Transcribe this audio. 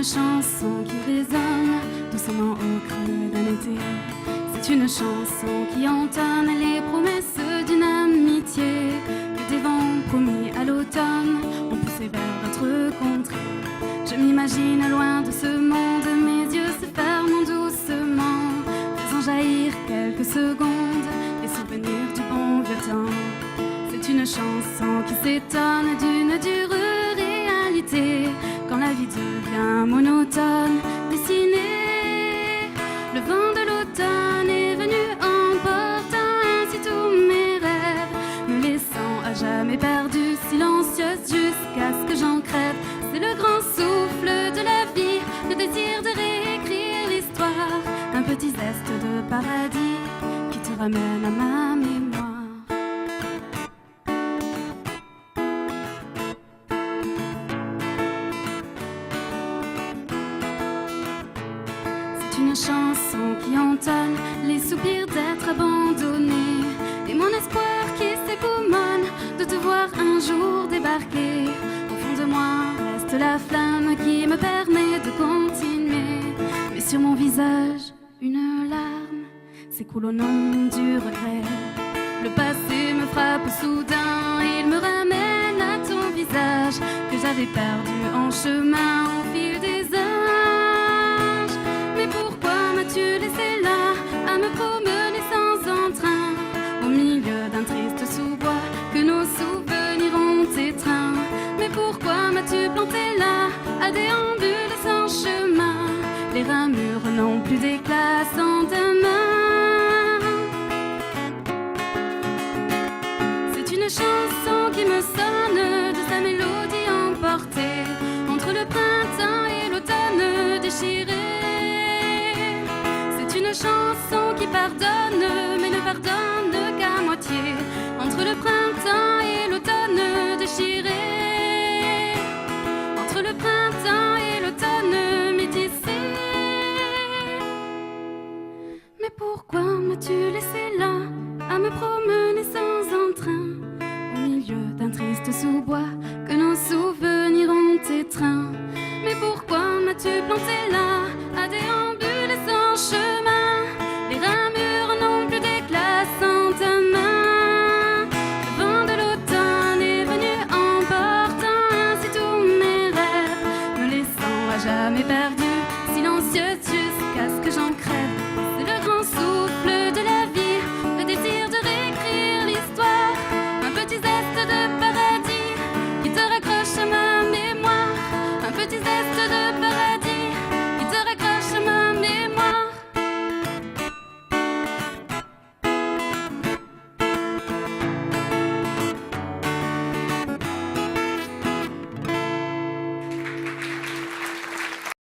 chanson qui résonne doucement au creux d'un été. C'est une chanson qui entonne les promesses d'une amitié que des vents promis à l'automne ont poussé vers d'autres contrées. Je m'imagine loin de ce monde, mes yeux se ferment doucement, faisant jaillir quelques secondes les souvenirs du bon vieux temps. C'est une chanson qui s'étonne d'une dure réalité quand la vie devient monotone, dessinée. Le vent de l'automne est venu emportant ainsi tous mes rêves, me laissant à jamais perdue, silencieuse jusqu'à ce que j'en crève. C'est le grand souffle de la vie, le désir de réécrire l'histoire, un petit zeste de paradis qui te ramène à ma mémoire. C'est une chanson qui entonne les soupirs d'être abandonné et mon espoir qui s'époumonne de te voir un jour débarquer. Au fond de moi reste la flamme qui me permet de continuer, mais sur mon visage une larme s'écoule au nom du regret. Le passé me frappe soudain, il me ramène à ton visage que j'avais perdu en chemin au fil des âges. Mais pourquoi m'as-tu laissé là à me promener sans entrain, au milieu d'un triste sous-bois que nos souvenirs ont étreint? Mais pourquoi m'as-tu planté là à déambuler sans chemin? Les ramures n'ont plus d'éclat sans ta main. C'est une chanson qui me sonne de sa mélodie emportée entre le printemps et l'automne déchiré. C'est une chanson qui pardonne mais ne pardonne qu'à moitié, entre le printemps et l'automne déchiré, entre le printemps et l'automne métissé. Mais pourquoi m'as-tu laissé là à me promener sans entrain, au milieu d'un triste sous-bois que nos souvenirs ont étreint? Mais pourquoi m'as-tu planté là à déambuler sans chemin? Les ramures n'ont plus d'éclat sans ta main. Le vent de l'automne est venu emportant ainsi tous mes rêves, me laissant à jamais perdue, silencieuse jusqu'à ce que j'en crève. C'est le grand souffle de la vie, le désir de réécrire l'histoire, un petit zeste de paradis qui te raccroche à ma mémoire, un petit zeste de paradis